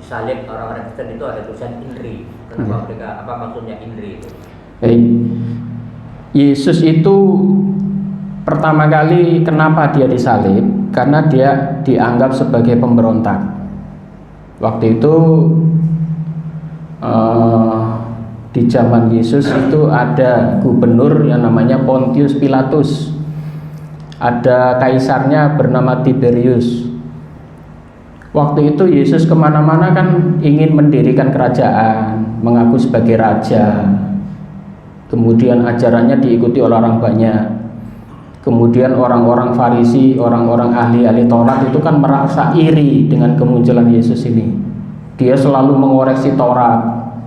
salib orang-orang Kristen itu ada tulisan INRI. Kenapa mereka, apa maksudnya INRI itu? Yesus itu pertama kali kenapa dia disalib? Karena dia dianggap sebagai pemberontak. Waktu itu di zaman Yesus itu ada gubernur yang namanya Pontius Pilatus, ada kaisarnya bernama Tiberius. Waktu itu Yesus kemana-mana kan ingin mendirikan kerajaan, mengaku sebagai raja. Kemudian ajarannya diikuti oleh orang banyak. Kemudian orang-orang Farisi, orang-orang ahli-ahli Taurat itu kan merasa iri dengan kemunculan Yesus ini. Dia selalu mengoreksi Taurat.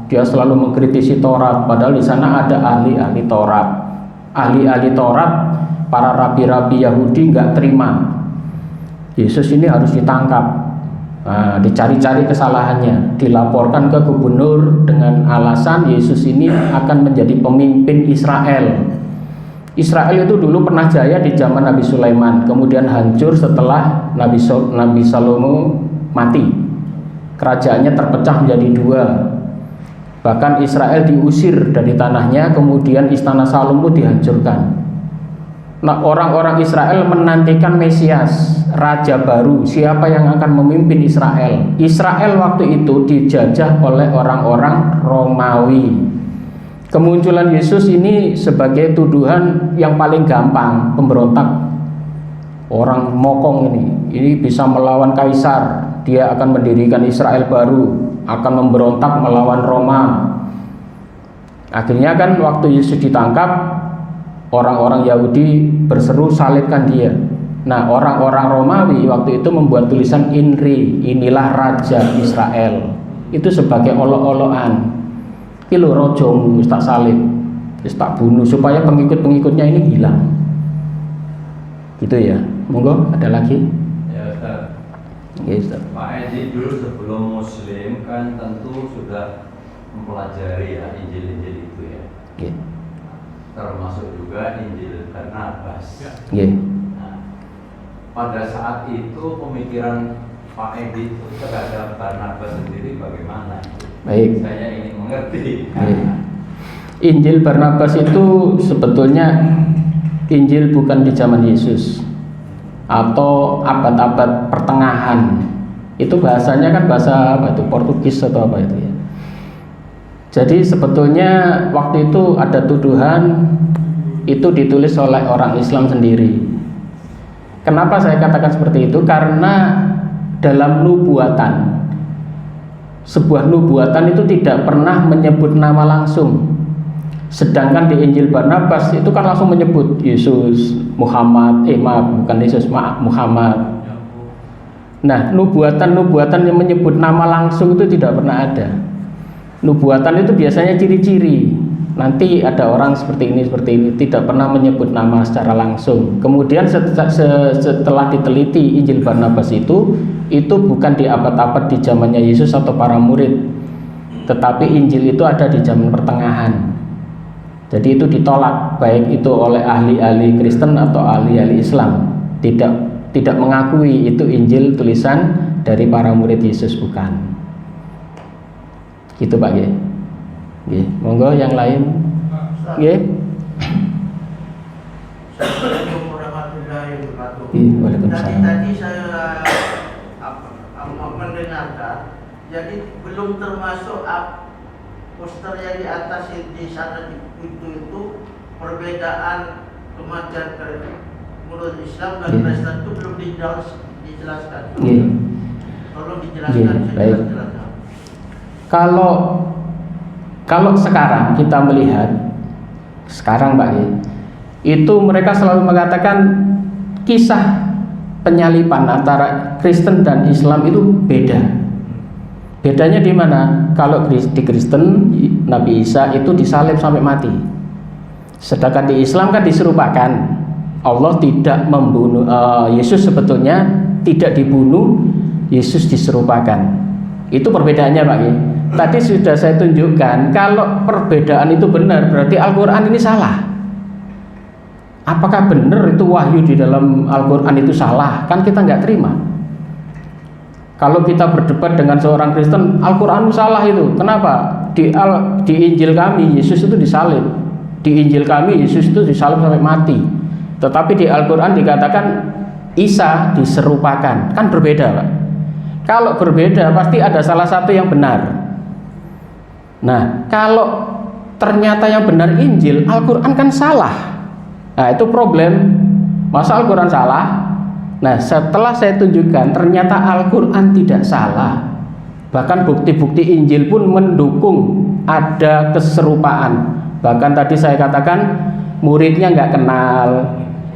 Dia selalu mengkritisi Taurat, padahal di sana ada ahli-ahli Taurat. Ahli-ahli Taurat, para rabi-rabi Yahudi nggak terima. Yesus ini harus ditangkap. Nah, dicari-cari kesalahannya, dilaporkan ke gubernur dengan alasan Yesus ini akan menjadi pemimpin Israel. Israel itu dulu pernah jaya di zaman Nabi Sulaiman, kemudian hancur setelah Nabi Salomo mati. Kerajaannya terpecah menjadi dua. Bahkan Israel diusir dari tanahnya, kemudian istana Salomo dihancurkan. Nah, orang-orang Israel menantikan Mesias, raja baru, siapa yang akan memimpin Israel. Israel waktu itu dijajah oleh orang-orang Romawi. Kemunculan Yesus ini sebagai tuduhan yang paling gampang, pemberontak. Orang mokong ini bisa melawan kaisar, dia akan mendirikan Israel baru, akan memberontak melawan Roma. Akhirnya kan waktu Yesus ditangkap, orang-orang Yahudi berseru salibkan dia. Nah, orang-orang Romawi waktu itu membuat tulisan INRI, inilah Raja Israel. Itu sebagai olok-olokan. Kilo rojomu tak salib, tak bunuh supaya pengikut-pengikutnya ini hilang. Gitu ya. Monggo, ada lagi? Ya, Ustaz. Ya, Ustaz. Pak Edi dulu sebelum Muslim kan tentu sudah mempelajari ya Injil-Injil itu ya. Ya. Termasuk juga Injil Barnabas. Ya. Nah, pada saat itu pemikiran Pak Edi itu terhadap Barnabas sendiri bagaimana? Baik. Saya ingin mengerti. Baik. Injil Barnabas itu sebetulnya Injil bukan di zaman Yesus atau abad-abad pertengahan. Itu bahasanya kan bahasa apa itu, Portugis atau apa itu ya. Jadi sebetulnya waktu itu ada tuduhan itu ditulis oleh orang Islam sendiri. Kenapa saya katakan seperti itu? Karena dalam nubuatan, sebuah nubuatan itu tidak pernah menyebut nama langsung. Sedangkan di Injil Barnabas itu kan langsung menyebut Yesus, Muhammad, bukan Yesus, Muhammad. Nah, nubuatan-nubuatan yang menyebut nama langsung itu tidak pernah ada. Nubuatan itu biasanya ciri-ciri. Nanti ada orang seperti ini, tidak pernah menyebut nama secara langsung. Kemudian setelah diteliti Injil Barnabas itu bukan di abad-abad di zamannya Yesus atau para murid, tetapi Injil itu ada di zaman pertengahan. Jadi itu ditolak, baik itu oleh ahli-ahli Kristen atau ahli-ahli Islam. Tidak mengakui itu Injil tulisan dari para murid Yesus, bukan. Gitu Pak G. Monggo yang lain. G. Assalamualaikum warahmatullahi wabarakatuh. Waalaikumsalam. Tadi saya mendengarkan, jadi belum termasuk poster yang di atas di sana di itu perbedaan kematian menurut Islam dan Kristen itu belum dijelaskan. Tolong dijelaskan. Baik. Kalau sekarang kita melihat sekarang Pak, itu mereka selalu mengatakan kisah penyaliban antara Kristen dan Islam itu beda. Bedanya di mana? Kalau di Kristen Nabi Isa itu disalib sampai mati. Sedangkan di Islam kan diserupakan. Allah tidak membunuh, Yesus sebetulnya tidak dibunuh, Yesus diserupakan. Itu perbedaannya Pak. Tadi sudah saya tunjukkan, kalau perbedaan itu benar berarti Al-Quran ini salah. Apakah benar itu wahyu di dalam Al-Quran itu salah? Kan kita nggak terima. Kalau kita berdebat dengan seorang Kristen, Al-Quranmu salah itu. Kenapa? Di Injil kami Yesus itu disalib. Di Injil kami Yesus itu disalib sampai mati. Tetapi di Al-Quran dikatakan Isa diserupakan. Kan berbeda, Pak. Kalau berbeda pasti ada salah satu yang benar. Nah, kalau ternyata yang benar Injil, Al-Quran kan salah. Nah, itu problem. Masa Al-Quran salah? Nah, setelah saya tunjukkan ternyata Al-Quran tidak salah, bahkan bukti-bukti Injil pun mendukung ada keserupaan. Bahkan tadi saya katakan muridnya nggak kenal,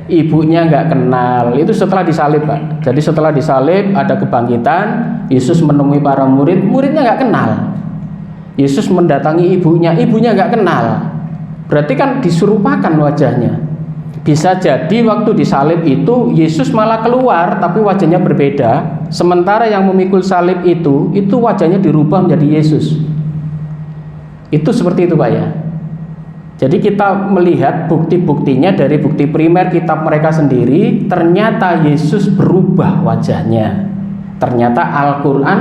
ibunya nggak kenal, itu setelah disalib, Pak. Jadi setelah disalib ada kebangkitan, Yesus menemui para murid, muridnya nggak kenal. Yesus mendatangi ibunya, ibunya nggak kenal. Berarti kan diserupakan wajahnya. Bisa jadi waktu disalib itu Yesus malah keluar tapi wajahnya berbeda, sementara yang memikul salib itu wajahnya dirubah menjadi Yesus. Itu seperti itu, Pak ya. Jadi kita melihat bukti-buktinya dari bukti primer kitab mereka sendiri, ternyata Yesus berubah wajahnya. Ternyata Al-Quran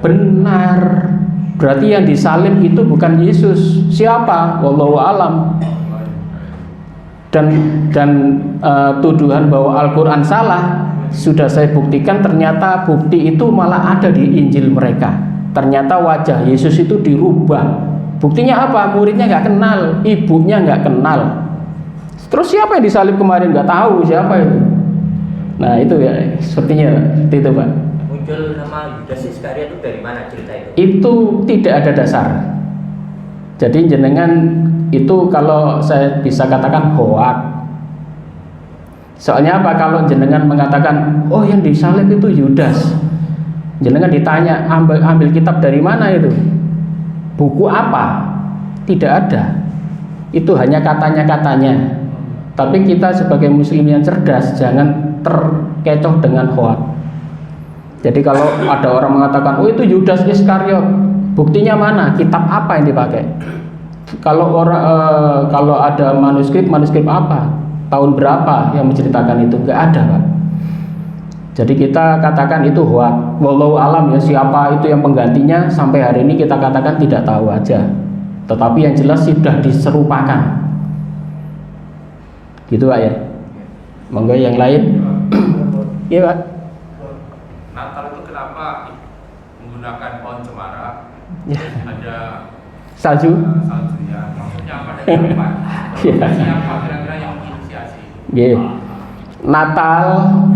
benar. Berarti yang disalib itu bukan Yesus. Siapa? Wallahu alam. Dan tuduhan bahwa Al-Quran salah sudah saya buktikan, ternyata bukti itu malah ada di Injil mereka. Ternyata wajah Yesus itu dirubah. Buktinya apa? Muridnya nggak kenal, ibunya nggak kenal. Terus siapa yang disalib kemarin? Nggak tahu siapa itu. Nah itu ya, sepertinya seperti itu, Pak. Muncul nama Yudas Iskariot itu dari mana cerita itu? Itu tidak ada dasar. Jadi jenengan itu kalau saya bisa katakan hoak. Soalnya apa? Kalau jenengan mengatakan, oh yang disalib itu Yudas, jenengan ditanya ambil kitab dari mana itu, buku apa? Tidak ada. Itu hanya katanya-katanya. Tapi kita sebagai muslim yang cerdas jangan terkecoh dengan hoak. Jadi kalau ada orang mengatakan, oh itu Yudas Iskariot, buktinya mana? Kitab apa yang dipakai? Kalau ada manuskrip apa? Tahun berapa yang menceritakan itu? Nggak ada, Pak. Jadi kita katakan itu hoak. Wallahu alam ya, siapa itu yang penggantinya sampai hari ini kita katakan tidak tahu aja. Tetapi yang jelas sudah diserupakan. Gitu, Pak ya. Monggo yang lain. Iya, Pak. Natal itu kenapa menggunakan pohon cemara? Ya. Ada Salju. saljunya. Maksudnya apa dan kenapa? Ya. Siapa kira-kira yang menginisiasi? Yeah. Natal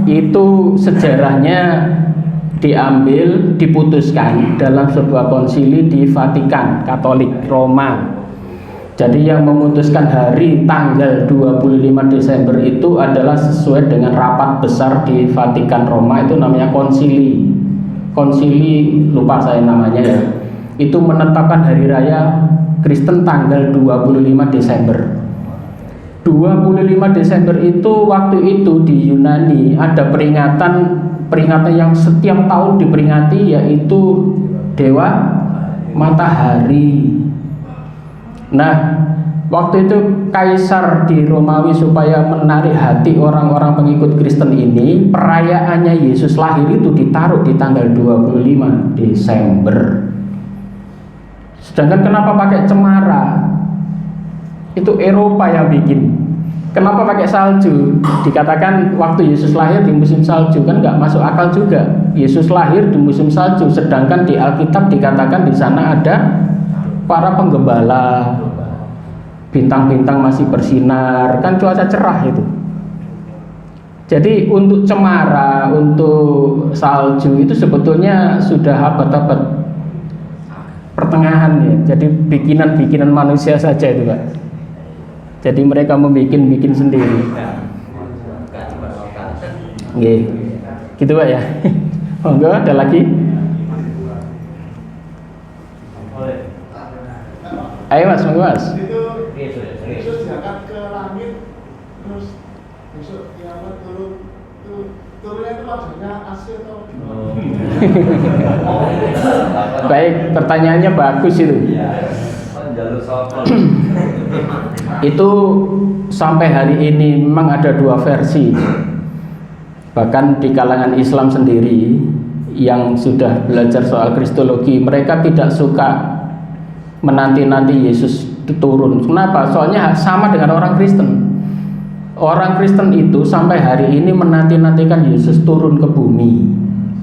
itu sejarahnya diputuskan dalam sebuah konsili di Vatikan Katolik Roma. Jadi yang memutuskan hari tanggal 25 Desember itu adalah sesuai dengan rapat besar di Vatikan Roma, itu namanya konsili. Konsili lupa saya namanya ya. Itu menetapkan hari raya Kristen tanggal 25 Desember. 25 Desember itu waktu itu di Yunani ada peringatan yang setiap tahun diperingati, yaitu Dewa Matahari. Nah, waktu itu Kaisar di Romawi supaya menarik hati orang-orang pengikut Kristen ini, perayaannya Yesus lahir itu ditaruh di tanggal 25 Desember. Sedangkan kenapa pakai cemara? Itu Eropa yang bikin. Kenapa pakai salju? Dikatakan waktu Yesus lahir di musim salju, kan nggak masuk akal juga. Yesus lahir di musim salju, sedangkan di Alkitab dikatakan di sana ada para penggembala, bintang-bintang masih bersinar, kan cuaca cerah itu. Jadi untuk cemara, untuk salju itu sebetulnya sudah abad-abad pertengahan ya. Jadi bikinan manusia saja itu, Pak. Jadi mereka bikin sendiri. Nggih. Gitu, Pak ya. Monggo ada lagi? Ayo Mas, monggo Mas. Itu Yesus diangkat ke langit, terus besok kiamat turunnya itu maksudnya asli atau Baik, pertanyaannya bagus itu. Itu sampai hari ini memang ada dua versi. Bahkan di kalangan Islam sendiri yang sudah belajar soal kristologi, mereka tidak suka menanti-nanti Yesus turun. Kenapa? Soalnya sama dengan orang Kristen. Orang Kristen itu sampai hari ini menanti-nantikan Yesus turun ke bumi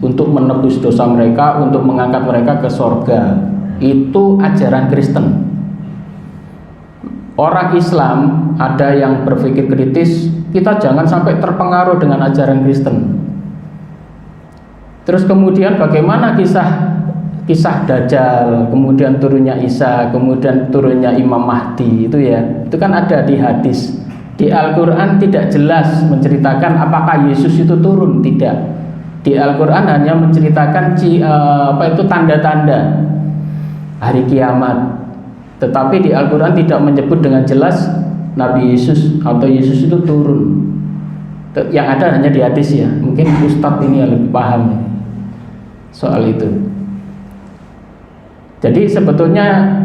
untuk menebus dosa mereka, untuk mengangkat mereka ke sorga. Itu ajaran Kristen. Orang Islam ada yang berpikir kritis, kita jangan sampai terpengaruh dengan ajaran Kristen. Terus kemudian bagaimana kisah Dajjal, kemudian turunnya Isa, kemudian turunnya Imam Mahdi itu ya, itu kan ada di hadis. Di Al-Quran tidak jelas menceritakan apakah Yesus itu turun, tidak. Di Al-Quran hanya menceritakan tanda-tanda hari kiamat. Tetapi di Al-Quran tidak menyebut dengan jelas Nabi Yesus atau Yesus itu turun. Yang ada hanya di hadis ya. Mungkin Ustadz ini yang lebih paham soal itu. Jadi sebetulnya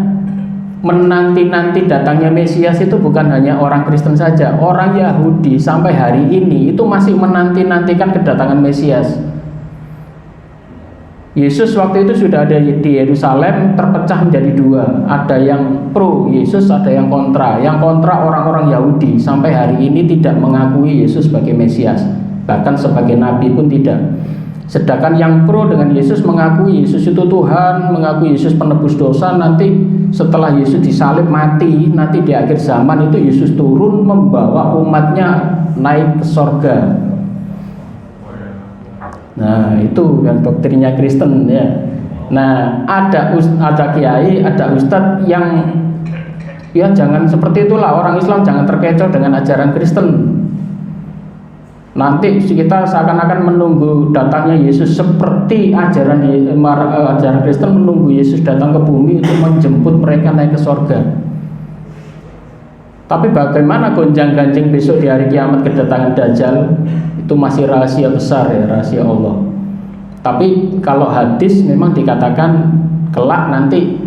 menanti-nanti datangnya Mesias itu bukan hanya orang Kristen saja. Orang Yahudi sampai hari ini itu masih menanti-nantikan kedatangan Mesias. Yesus waktu itu sudah ada di Yerusalem, terpecah menjadi dua. Ada yang pro Yesus, ada yang kontra. Yang kontra orang-orang Yahudi sampai hari ini tidak mengakui Yesus sebagai Mesias, bahkan sebagai Nabi pun tidak. Sedangkan yang pro dengan Yesus mengakui Yesus itu Tuhan, mengakui Yesus penebus dosa. Nanti setelah Yesus disalib mati, nanti di akhir zaman itu Yesus turun membawa umatnya naik ke sorga. Nah itu yang doktrinnya Kristen ya. Nah ada kiai, ada ustadz yang ya jangan seperti itulah. Orang Islam jangan terkecoh dengan ajaran Kristen. Nanti kita seakan-akan menunggu datangnya Yesus seperti ajaran Kristen menunggu Yesus datang ke bumi untuk menjemput mereka naik ke sorga. Tapi bagaimana gonjang-ganjing besok di hari kiamat kedatangan Dajjal, itu masih rahasia besar ya, rahasia Allah. Tapi kalau hadis memang dikatakan kelak nanti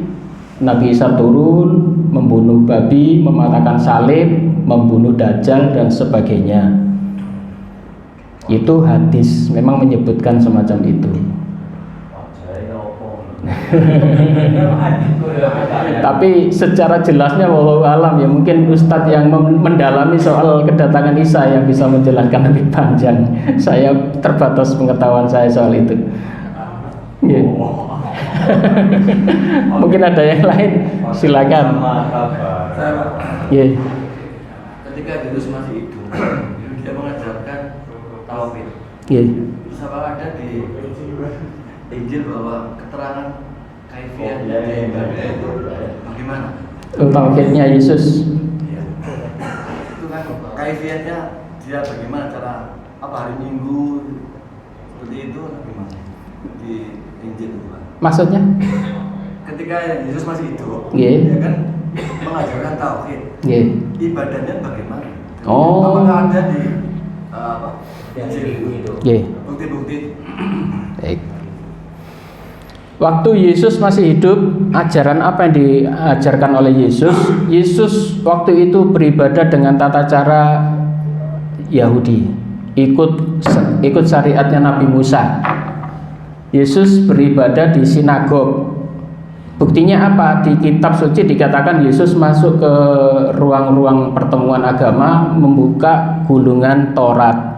Nabi Isa turun, membunuh babi, mematahkan salib, membunuh Dajjal dan sebagainya. Itu hadis memang menyebutkan semacam itu. Tapi secara jelasnya wallahu alam ya, mungkin ustadz yang mendalami soal kedatangan Isa yang bisa menjelaskan lebih panjang. Saya terbatas pengetahuan saya soal itu. Yeah. Mungkin ada yang lain, silakan. Yeah. Ketika Yesus masih hidup, dia mengajarkan tauhid. Yeah. Terus apa ada di Injil bahwa keterangan kaifiah dari ibadah itu bagaimana? Tauhidnya Yesus. Ya. Itu kan kaifiahnya dia bagaimana, cara apa hari Minggu seperti itu bagaimana di Injil itu Pak? Maksudnya? Ketika Yesus masih hidup, Yeah. dia kan mengajarkan tauhid. Yeah. Ibadahnya bagaimana? Oh. Apakah ada di Yang itu. Yeah. bukti-bukti? Baik. Waktu Yesus masih hidup, ajaran apa yang diajarkan oleh Yesus? Yesus waktu itu beribadah dengan tata cara Yahudi, ikut syariatnya Nabi Musa. Yesus beribadah di sinagog. Buktinya apa? Di kitab suci dikatakan Yesus masuk ke ruang-ruang pertemuan agama, membuka gulungan Taurat.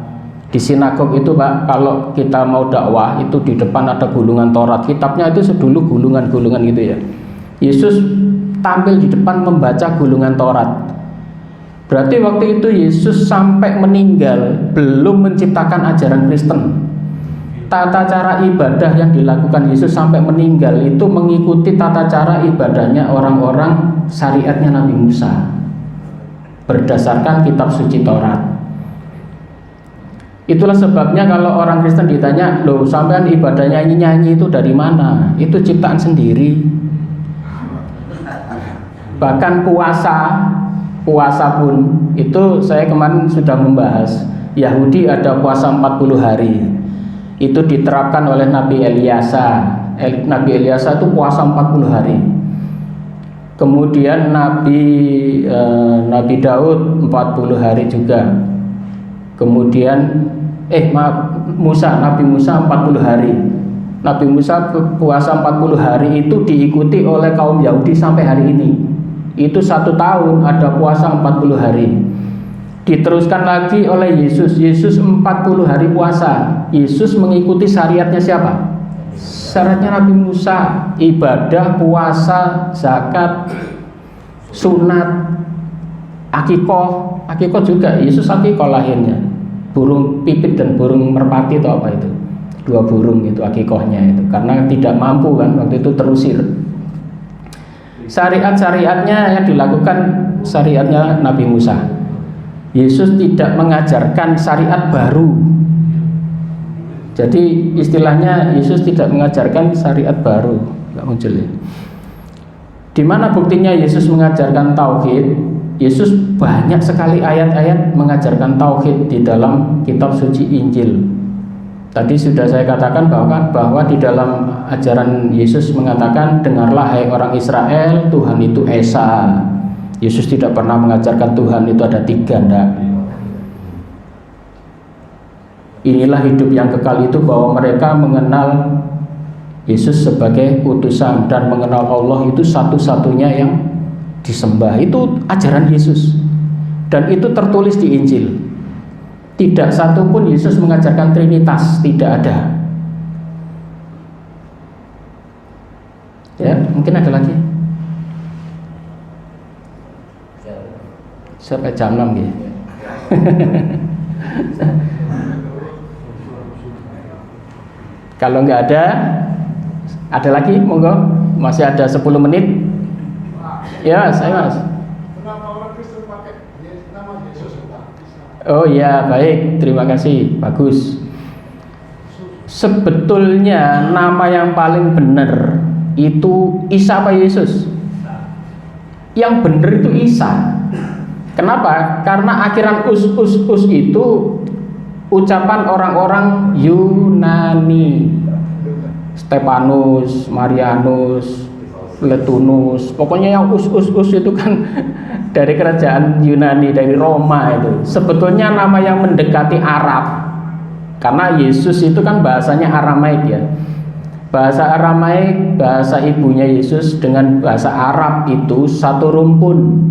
Di sinagog itu Pak, kalau kita mau dakwah itu di depan ada gulungan Taurat. Kitabnya itu sedulu gulungan-gulungan gitu ya. Yesus tampil di depan membaca gulungan Taurat. Berarti waktu itu Yesus sampai meninggal belum menciptakan ajaran Kristen. Tata cara ibadah yang dilakukan Yesus sampai meninggal itu mengikuti tata cara ibadahnya orang-orang syariatnya Nabi Musa, berdasarkan kitab suci Taurat. Itulah sebabnya kalau orang Kristen ditanya, loh sampean ibadah nyanyi-nyanyi itu dari mana? Itu ciptaan sendiri. Bahkan puasa pun itu saya kemarin sudah membahas. Yahudi ada puasa 40 hari. Itu diterapkan oleh Nabi Eliasa. Nabi Eliasa itu puasa 40 hari. Kemudian Nabi Daud 40 hari juga. Kemudian Nabi Musa 40 hari. Nabi Musa puasa 40 hari itu diikuti oleh kaum Yahudi sampai hari ini. Itu 1 tahun ada puasa 40 hari. Diteruskan lagi oleh Yesus. Yesus 40 hari puasa. Yesus mengikuti syariatnya siapa? Syariatnya Nabi Musa. Ibadah, puasa, zakat, sunat, akikoh. Akikoh juga, Yesus akikoh lahirnya. Burung pipit dan burung merpati itu apa itu? 2 burung itu akikohnya itu, karena tidak mampu kan waktu itu terusir. Syariat-syariatnya yang dilakukan syariatnya Nabi Musa. Yesus tidak mengajarkan syariat baru. Jadi istilahnya Yesus tidak mengajarkan syariat baru, nggak muncul ya. Di mana buktinya Yesus mengajarkan tauhid? Yesus banyak sekali ayat-ayat mengajarkan tauhid di dalam kitab suci Injil. Tadi sudah saya katakan bahwa di dalam ajaran Yesus mengatakan, dengarlah hai orang Israel, Tuhan itu Esa. Yesus tidak pernah mengajarkan Tuhan itu ada 3, enggak. Inilah hidup yang kekal itu, bahwa mereka mengenal Yesus sebagai utusan dan mengenal Allah itu satu-satunya yang disembah. Itu ajaran Yesus dan itu tertulis di Injil. Tidak satu pun Yesus mengajarkan Trinitas, tidak ada. Ya, mungkin ada lagi. Sampai jam 6 ya. Kalau nggak ada lagi, monggo. Masih ada 10 menit. Ya, saya Mas. Kenapa orang Kristen pakai nama Yesus? Oh ya, baik, terima kasih, bagus. Sebetulnya nama yang paling benar itu Isa apa Yesus? Yang benar itu Isa. Kenapa? Karena akhiran us itu ucapan orang-orang Yunani. Stefanus, Marianus, Letunus, pokoknya yang us itu kan dari kerajaan Yunani, dari Roma itu. Sebetulnya nama yang mendekati Arab, karena Yesus itu kan bahasanya Aramaik ya. Bahasa Aramaik, bahasa ibunya Yesus dengan bahasa Arab itu satu rumpun.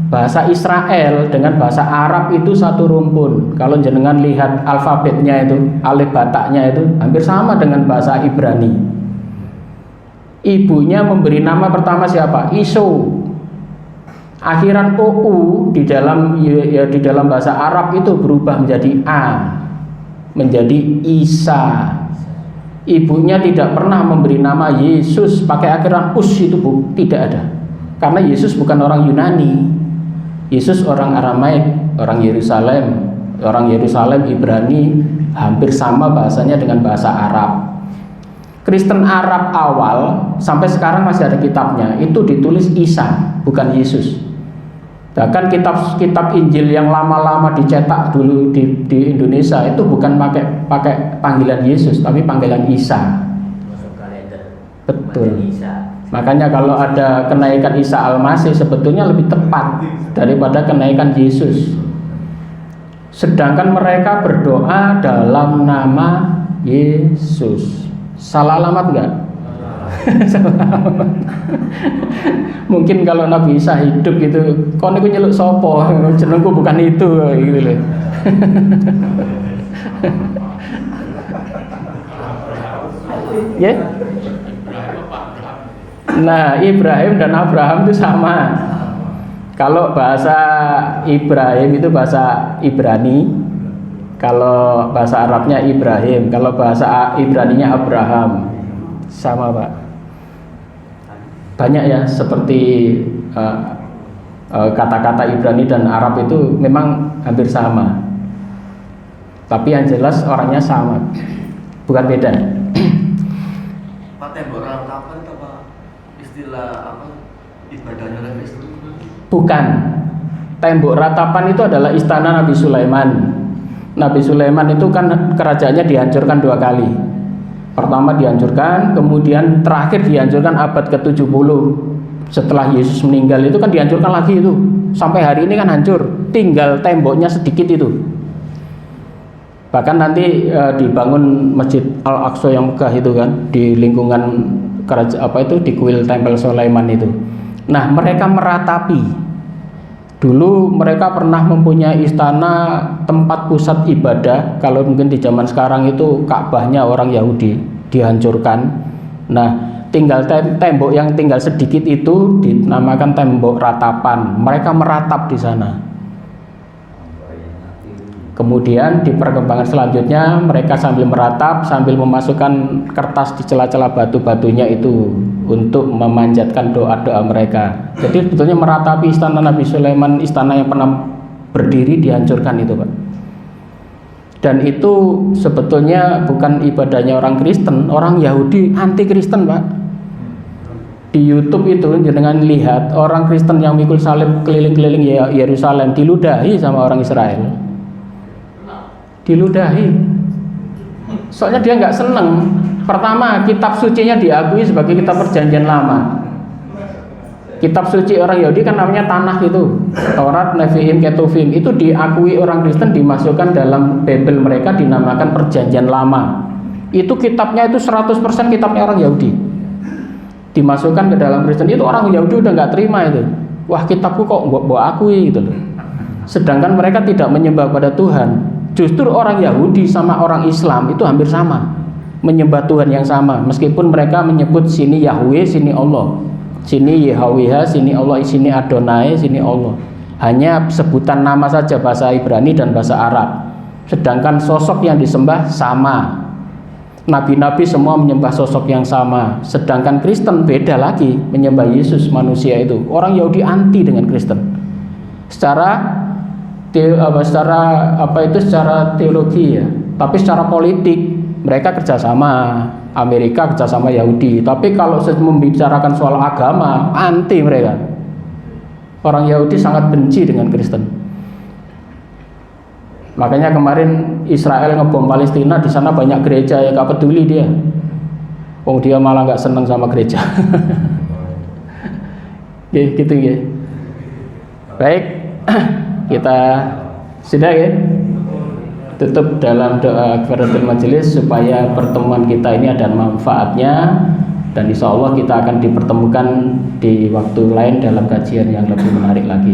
Bahasa Israel dengan bahasa Arab itu satu rumpun. Kalau jenengan lihat alfabetnya itu, alif bataknya itu hampir sama dengan bahasa Ibrani. Ibunya memberi nama pertama siapa? Iso. Akhiran OU di dalam bahasa Arab itu berubah menjadi A, menjadi Isa. Ibunya tidak pernah memberi nama Yesus pakai akhiran us, itu tidak ada. Karena Yesus bukan orang Yunani. Yesus orang Aramaik, orang Yerusalem. Orang Yerusalem Ibrani hampir sama bahasanya dengan bahasa Arab. Kristen Arab awal sampai sekarang masih ada kitabnya, itu ditulis Isa, bukan Yesus. Bahkan kitab Injil yang lama-lama dicetak dulu di Indonesia itu bukan pakai panggilan Yesus, tapi panggilan Isa. Betul. Makanya kalau ada kenaikan Isa Al-Masih sebetulnya lebih tepat daripada kenaikan Yesus. Sedangkan mereka berdoa dalam nama Yesus. Salah alamat enggak? Mungkin kalau Nabi Isa hidup gitu, kau niku nyeluk sopo, jenengku bukan itu gitu loh. Ya? Nah, Ibrahim dan Abraham itu sama. Kalau bahasa Ibrahim itu bahasa Ibrani, kalau bahasa Arabnya Ibrahim, kalau bahasa Ibraninya Abraham, sama Pak. Banyak ya, seperti kata-kata Ibrani dan Arab itu memang hampir sama. Tapi yang jelas orangnya sama, bukan beda. Pak, tembok ratapan itu apa? Istilah apa? Ibadahnya orang Kristen? Bukan. Tembok ratapan itu adalah istana Nabi Sulaiman. Nabi Sulaiman itu kan kerajaannya dihancurkan 2 kali. Pertama dihancurkan, kemudian terakhir dihancurkan abad ke-70. Setelah Yesus meninggal itu kan dihancurkan lagi itu. Sampai hari ini kan hancur, tinggal temboknya sedikit itu. Bahkan nanti dibangun Masjid Al-Aqsa yang megah itu kan di lingkungan di kuil Tempel Sulaiman itu. Nah, mereka meratapi. Dulu mereka pernah mempunyai istana tempat pusat ibadah. Kalau mungkin di zaman sekarang itu Ka'bahnya orang Yahudi dihancurkan. Nah, tinggal tembok yang tinggal sedikit itu dinamakan tembok ratapan. Mereka meratap di sana. Kemudian di perkembangan selanjutnya mereka sambil meratap, sambil memasukkan kertas di celah-celah batu-batunya itu untuk memanjatkan doa-doa mereka. Jadi sebetulnya meratapi istana Nabi Sulaiman, istana yang pernah berdiri dihancurkan itu, Pak. Dan itu sebetulnya bukan ibadahnya orang Kristen, orang Yahudi anti Kristen, Pak. Di YouTube itu jangan lihat orang Kristen yang mikul salib keliling-keliling Yerusalem diludahi sama orang Israel. Diludahi. Soalnya dia nggak seneng. Pertama, kitab sucinya diakui sebagai kitab perjanjian lama. Kitab suci orang Yahudi kan namanya Tanakh itu, Taurat, Nevi'im, Ketuvim, itu diakui orang Kristen, dimasukkan dalam Bible mereka dinamakan perjanjian lama. Itu kitabnya itu 100% kitabnya orang Yahudi. Dimasukkan ke dalam Kristen, itu orang Yahudi udah nggak terima itu. Wah, kitabku kok mbok akui gitu loh. Sedangkan mereka tidak menyembah pada Tuhan. Justru orang Yahudi sama orang Islam itu hampir sama, menyembah Tuhan yang sama, meskipun mereka menyebut sini Yahweh, sini Allah, sini Yahweh, sini Allah, sini Adonai, sini Allah. Hanya sebutan nama saja bahasa Ibrani dan bahasa Arab. Sedangkan sosok yang disembah sama. Nabi-nabi semua menyembah sosok yang sama. Sedangkan Kristen beda lagi, menyembah Yesus manusia itu. Orang Yahudi anti dengan Kristen. Secara teologi ya, tapi secara politik mereka kerjasama, Amerika kerjasama Yahudi. Tapi kalau membicarakan soal agama, anti mereka. Orang Yahudi sangat benci dengan Kristen. Makanya kemarin Israel ngebom Palestina, di sana banyak gereja yang gak peduli dia. Dia malah nggak senang sama gereja. Gitu ya. Baik. Kita sudah ya, tutup dalam doa kafaratul majelis supaya pertemuan kita ini ada manfaatnya, dan insya Allah kita akan dipertemukan di waktu lain dalam kajian yang lebih menarik lagi.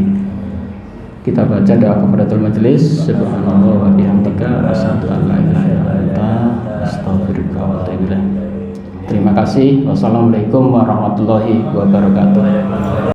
Kita baca doa kafaratul majelis. Subhanallah wa bihamdika asyhadu an la ilaha illa anta astaghfiruka wa atubu ilaik. Terima kasih. Wassalamualaikum warahmatullahi wabarakatuh.